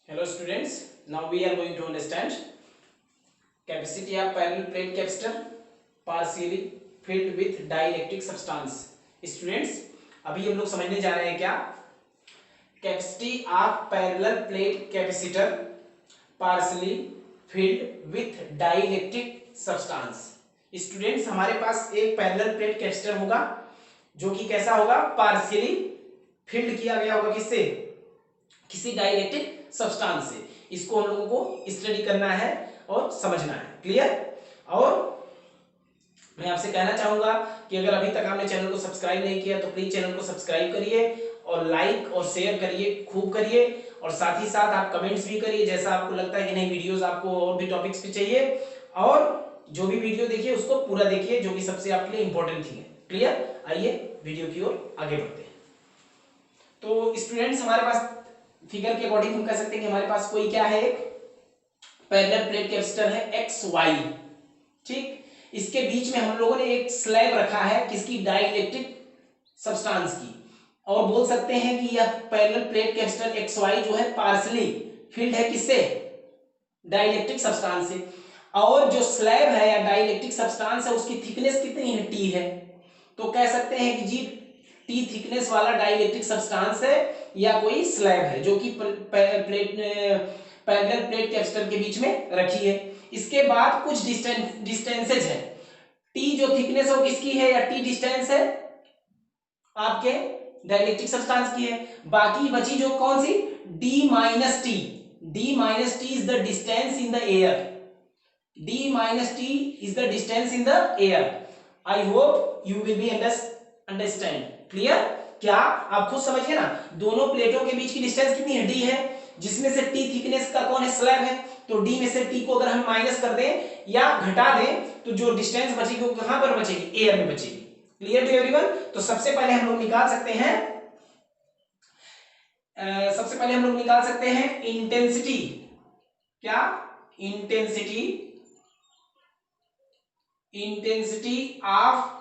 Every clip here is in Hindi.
Hello students, now we are going to understand capacity of parallel plate capacitor partially filled with dielectric substance. Students, अभी हम लोग समझने जा रहे हैं क्या capacity of parallel plate capacitor partially filled with dielectric substance. Students, हमारे पास एक पैरेलल प्लेट कैपेसिटर होगा जो कि कैसा होगा, पार्शियली फिल्ड किया गया होगा किससे, किसी डाइलेक्ट्रिक सब्सटेंस से. इसको हम लोगों को स्टडी करना है और समझना है. क्लियर? और मैं आपसे कहना चाहूंगा कि अगर अभी तक आपने चैनल को सब्सक्राइब नहीं किया तो प्लीज चैनल को सब्सक्राइब करिए और लाइक और शेयर करिए, खूब करिए. और साथ ही साथ आप कमेंट्स भी करिए जैसा आपको लगता है कि नहीं वीडियोस आपको और भी टॉपिक्स पे चाहिए. और जो भी वीडियो देखिए उसको पूरा देखिए जो कि सबसे आपके लिए इंपॉर्टेंट थिंग है. क्लियर? आइए वीडियो की ओर आगे बढ़ते हैं. तो स्टूडेंट्स, हमारे पास फिगर के अकॉर्डिंग हम कह सकते हैं कि हमारे पास कोई क्या है, एक पैरेलल प्लेट कैपेसिटर है एक्स वाई. ठीक, इसके बीच में हम लोगों ने एक स्लैब रखा है किसकी, डाइलेक्ट्रिक सब्सटेंस की. और बोल सकते हैं कि यह parallel plate capacitor X Y जो है पार्शली फिल्ड है किससे, डाइलेक्ट्रिक सब्सटेंस से. और जो स्लैब है या डाइलेक्ट्रिक सब्सटेंस है उसकी थिकनेस कितनी है, टी है. तो कह सकते हैं कि जी टी थिकनेस वाला डाइलेक्ट्रिक सब्सटेंस है या कोई स्लैब है जो कि पैरेलल प्लेट कैपेसिटर के बीच में रखी है. इसके बाद कुछ डिस्टेंसेज है. टी जो थिकनेस है वो किसकी है, या टी डिस्टेंस है आपके डाइलेक्ट्रिक सब्सटेंस की है. बाकी बची जो कौन सी, D minus T. D minus T is the distance in the air. D minus T is the distance in the air. I hope you will be understand. Clear? क्या आप खुद समझिए ना, दोनों प्लेटों के बीच की डिस्टेंस कितनी है, डी है, जिसमें से टी थिकनेस का कौन है, स्लैब है. तो डी में से टी को अगर हम माइनस कर दें या घटा दें तो जो डिस्टेंस बचेगी वो कहां पर बचेगी, एयर में बचेगी. Clear to everyone? तो सबसे पहले हम लोग निकाल सकते हैं इंटेंसिटी. क्या? Intensity of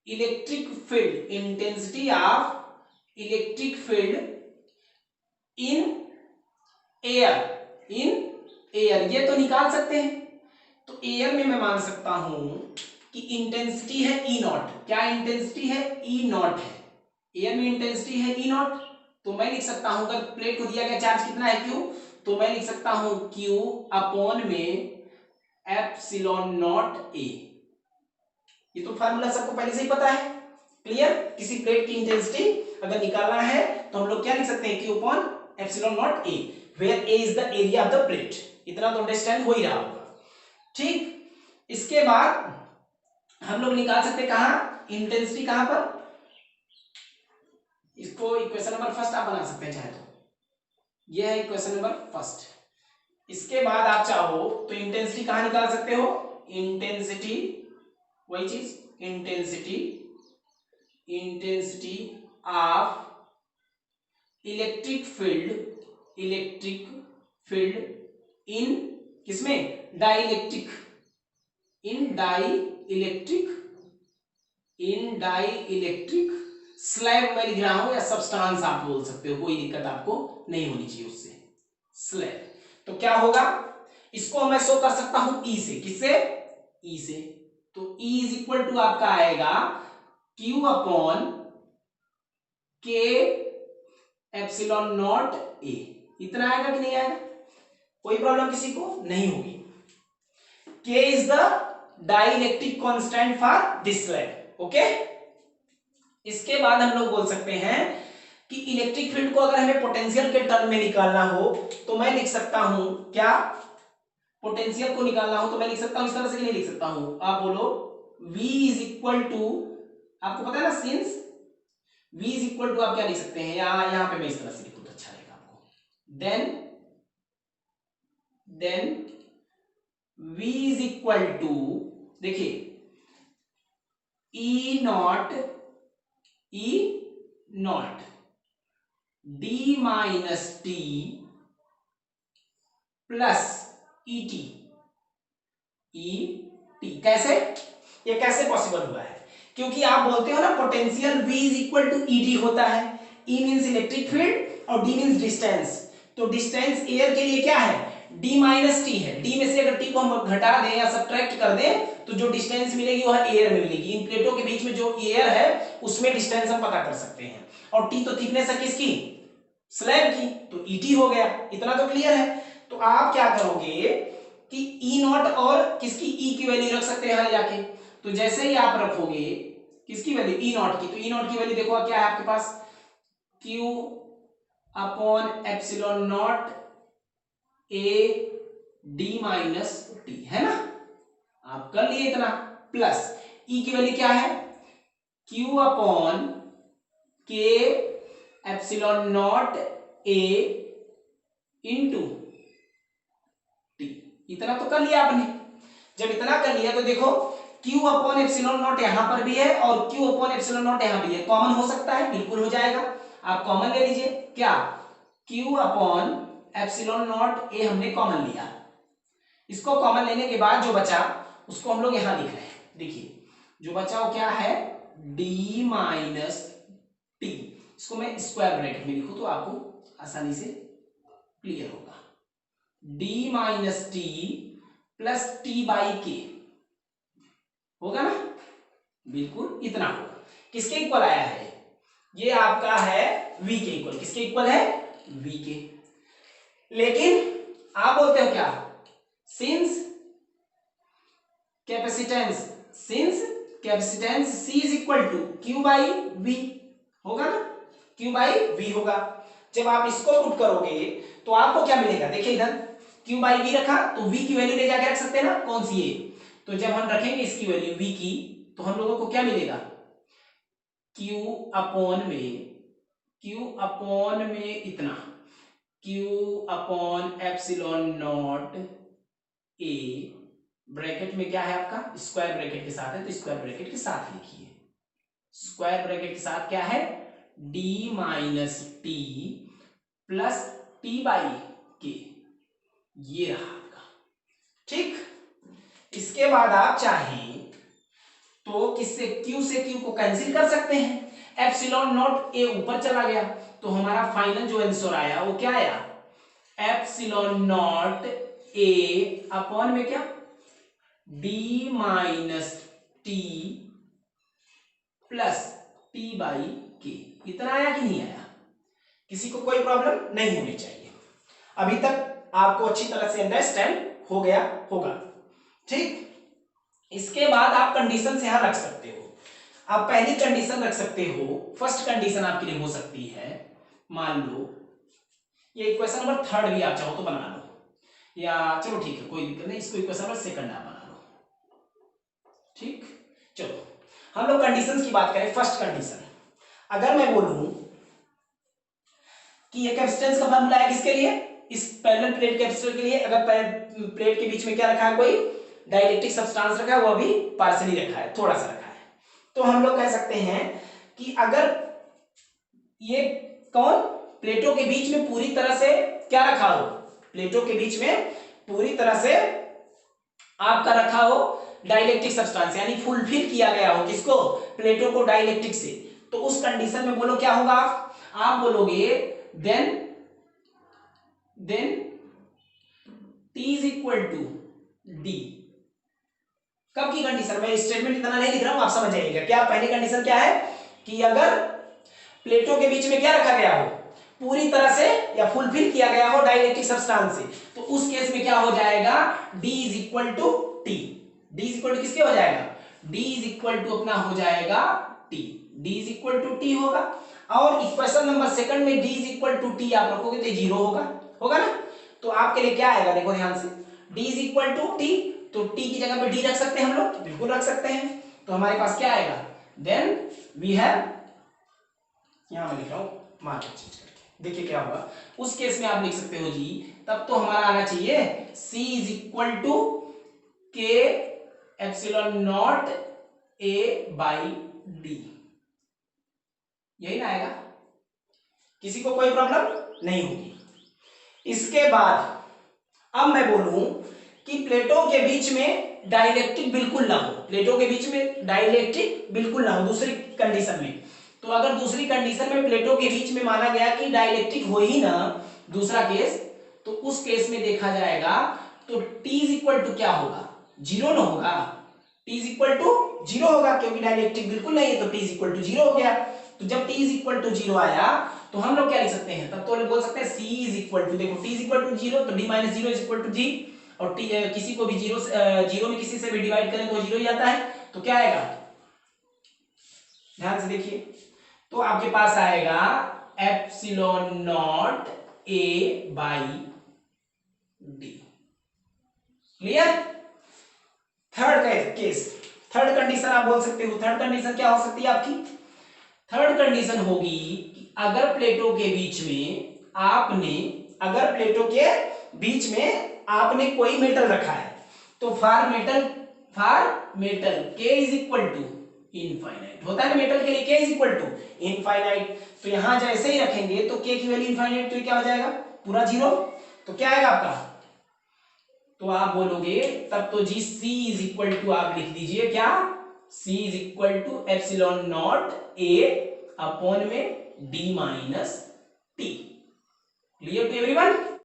electric field. Intensity of electric field in air. ये तो निकाल सकते हैं. तो एयर में मैं मान सकता हूं कि इंटेंसिटी है ई नॉट. क्या इंटेंसिटी है, ई नॉट है. एयर में इंटेंसिटी है ई नॉट. तो मैं लिख सकता हूं, अगर प्लेट को दिया गया चार्ज कितना है, क्यू, तो मैं लिख सकता हूं क्यू अपॉन में एप्सिलॉन नॉट ए. ये तो फार्मूला सबको पहले से ही पता है. क्लियर? किसी प्लेट की इंटेंसिटी अगर निकालना है तो हम लोग क्या लिख सकते हैं, Q upon epsilon not A, where A is the area of the plate. इतना तो अंडरस्टैंड हो ही रहा होगा. ठीक, इसके बाद हम लोग निकाल सकते हैं कहां, इंटेंसिटी कहां पर. इसको इक्वेशन नंबर फर्स्ट आप बना सकते हैं चाहे तो. यह है इक्वेशन नंबर फर्स्ट. इसके बाद आप चाहो तो इंटेंसिटी कहां निकाल सकते हो, इंटेंसिटी, वही चीज, इंटेंसिटी ऑफ इलेक्ट्रिक फील्ड इन किसमें, डाइलेक्ट्रिक, इन डाइलेक्ट्रिक स्लैब में लिख रहा हूं या सब्सटेंस आप बोल सकते हो, कोई दिक्कत आपको नहीं होनी चाहिए उससे. स्लैब. तो क्या होगा, इसको मैं शो कर सकता हूं ई से. किससे, ई से. तो ई इज इक्वल टू आपका आएगा क्यू अपॉन के एप्सिलॉन नॉट ए. इतना आएगा कि नहीं आएगा, कोई प्रॉब्लम किसी को नहीं होगी. के is the dielectric constant for this slab. Okay. इसके बाद हम लोग बोल सकते हैं कि इलेक्ट्रिक फील्ड को अगर हमें पोटेंशियल के टर्म में निकालना हो तो मैं लिख सकता हूं, क्या, पोटेंशियल को निकालना हो तो मैं लिख सकता हूं इस तरह से, कि नहीं लिख सकता हूं, आप बोलो V इज इक्वल टू, आपको पता है ना, since V is equal to आप क्या लिख सकते हैं, यहां पे मैं इस तरह से लिखूं तो अच्छा रहेगा आपको. Then V is equal to, देखिए, E not D minus T plus E T. कैसे, ये कैसे पॉसिबल हुआ है, क्योंकि आप बोलते हो ना potential V is equal to E D होता है. E मींस इलेक्ट्रिक फील्ड और D मींस डिस्टेंस. तो डिस्टेंस एयर के लिए क्या है, d माइनस टी है। d में से अगर t को हम घटा दें या सब्ट्रैक्ट कर दें तो जो डिस्टेंस मिलेगी वह एयर में मिलेगी। इन प्लेटों के बीच में जो एयर है उसमें डिस्टेंस हम पता कर सकते हैं। और t तो थिकनेस है किसकी, स्लैब की, तो et हो गया। इतना तो क्लियर है। तो आप क्या करोगे कि ई नॉट और किसकी ई की वैल्यू रख सकते हैं यहां जाके। तो जैसे ही आप रखोगे किसकी वैल्यू, ई नॉट की, तो ई नॉट की वैल्यू देखो क्या है आपके पास, Q upon epsilon not A D minus T, है ना, आप कर लिए इतना, प्लस ई की वैल्यू क्या है, क्यू अपॉन के epsilon not a into T. इतना तो कर लिया आपने। जब इतना कर लिया तो देखो q अपॉन एप्सिलॉन नॉट यहां पर भी है और q अपॉन एप्सिलॉन नॉट यहां भी है, कॉमन हो सकता है, बिल्कुल हो जाएगा। आप कॉमन ले लीजिए, क्या, q upon epsilon not a हमने कॉमन लिया। इसको कॉमन लेने के बाद जो बचा उसको हम लोग यहां लिख रहे हैं। देखिए जो बचा वो क्या है, d माइनस टी। इसको मैं स्क्वायर ब्रैकेट में लिखूं तो आपको आसानी से क्लियर होगा। d minus T plus T by के होगा ना, बिल्कुल इतना होगा। किसके इक्वल आया है, ये आपका है v के इक्वल। किसके इक्वल है, v के। लेकिन आप बोलते हो क्या, since capacitance c is equal to q by v होगा ना, q बाई v होगा। जब आप इसको पुट करोगे तो आपको क्या मिलेगा, देखिए इधर q बाई v रखा तो v की वैल्यू ले जाके रख सकते हैं ना, कौन सी है, तो जब हम रखेंगे इसकी वैल्यू v की तो हम लोगों को क्या मिलेगा, q अपॉन में इतना, q upon epsilon not a, bracket में क्या है आपका, स्क्वायर ब्रैकेट के साथ है तो स्क्वायर ब्रैकेट के साथ लिखिए। स्क्वायर ब्रैकेट के साथ क्या है, d minus T plus T by के, ये रहा आपका। ठीक, इसके बाद आप चाहें तो किससे, q से q को कैंसिल कर सकते हैं। एप्सिलॉन नॉट a ऊपर चला गया तो हमारा फाइनल जो आंसर आया वो क्या आया, एप्सिलॉन नॉट a अपॉन में क्या, d minus T plus T by के। इतना आया कि नहीं आया, किसी को कोई प्रॉब्लम नहीं होनी चाहिए। अभी तक आपको अच्छी तरह से अंडरस्टैंड हो गया होगा। ठीक, इसके बाद आप कंडीशन यहां रख सकते हो। आप पहली कंडीशन रख सकते हो, फर्स्ट कंडीशन आपके लिए हो सकती है, मान लो ये इक्वेशन नंबर थर्ड भी आप चाहो तो बना लो, या चलो ठीक है कोई दिक्कत नहीं, इसको इक्वेशन नंबर सेकंड आप बना लो। ठीक, चलो हम लोग कंडीशंस की बात करें। फर्स्ट कंडीशन, अगर मैं बोलूं कि ये कैपेसिटेंस का फार्मूला है किसके लिए, इस पैरेलल प्लेट कैपेसिटर के लिए, अगर प्लेट के बीच में क्या रखा है, कोई डाइलेक्ट्रिक सब्सटेंस रखा है, वो अभी पार्शियली रखा है, थोड़ा सा रखा है, तो हम लोग कह सकते हैं कि अगर ये कौन, प्लेटों के बीच में पूरी तरह से क्या रखा हो, प्लेटों के बीच में पूरी तरह से आपका रखा हो डाइलेक्ट्रिक सब्सटेंस, यानी फुलफिल किया गया हो किसको, प्लेटों को डाइलेक्ट्रिक से, तो उस कंडीशन में बोलो क्या होगा, आप बोलोगे then T is equal to D। कब की कंडीशन, मैं स्टेटमेंट इतना नहीं लिख रहा हूं, आप समझ जाइएगा। क्या पहली कंडीशन क्या है कि अगर प्लेटों के बीच में क्या रखा गया हो, पूरी तरह से या फुलफिल किया गया हो डाइलेक्ट्रिक सब्सटेंस से, तो उस केस में क्या हो जाएगा, D is equal to T। D is equal to किसके हो जाएगा, D इज इक्वल टू अपना हो जाएगा T, D is equal to T होगा। और इक्वेशन नंबर सेकंड में D is equal to T आप रखोगे तो जीरो होगा ना, तो आपके लिए क्या आएगा, देखो ध्यान से, D is equal to T, तो T की जगह पे D रख सकते हैं हम लोग, बिल्कुल रख सकते हैं। तो हमारे पास क्या आएगा, देन वी हैव, यहां मैं लिख रहा हूं मार्कर चेंज करके, देखिए क्या होगा उस केस में, आप लिख सकते हो जी, तब तो हमारा आना चाहिए C is equal to K epsilon not A by D, यही ना आएगा, किसी को कोई प्रॉब्लम नहीं होगी। इसके बाद अब मैं बोलूं कि प्लेटों के बीच में डाइलेक्ट्रिक बिल्कुल ना हो, प्लेटों के बीच में डाइलेक्ट्रिक बिल्कुल ना हो दूसरी कंडीशन में, तो अगर दूसरी कंडीशन में प्लेटों के बीच में माना गया कि डाइलेक्ट्रिक हो ही ना, दूसरा केस, तो उस केस में देखा जाएगा तो t इज इक्वल टू क्या होगा, जीरो ना होगा, t is equal to zero होगा, क्योंकि डाइलेक्ट्रिक बिल्कुल नहीं है, तो t is equal to zero हो गया। तो जब t is equal to zero आया तो हम लोग क्या लिख सकते हैं, तब तो बोल सकते हैं c इज इक्वल टू, देखो t is equal to zero, तो d minus zero is equal to g, और t किसी को भी जीरो में किसी से भी डिवाइड करें तो जीरो ही आता है, तो क्या आएगा, ध्यान से देखिए, तो आपके पास आएगा epsilon not a by d। Clear. Third case, third condition आप बोल सकते हो, थर्ड कंडीशन क्या हो सकती है आपकी, थर्ड कंडीशन होगी कि अगर प्लेटों के बीच में आपने कोई मेटल रखा है, तो for metal k is equal to infinite, होता है ना मेटल के लिए k is equal to infinite, तो यहां जैसे ही रखेंगे तो k की वैल्यू इनफाइनाइट, तो क्या हो जाएगा पूरा जीरो, तो क्या आएगा आपका, तो आप बोलोगे तब तो जी c इज इक्वल टू, आप लिख दीजिए क्या, c is equal to epsilon not a upon में d minus t। Clear to everyone.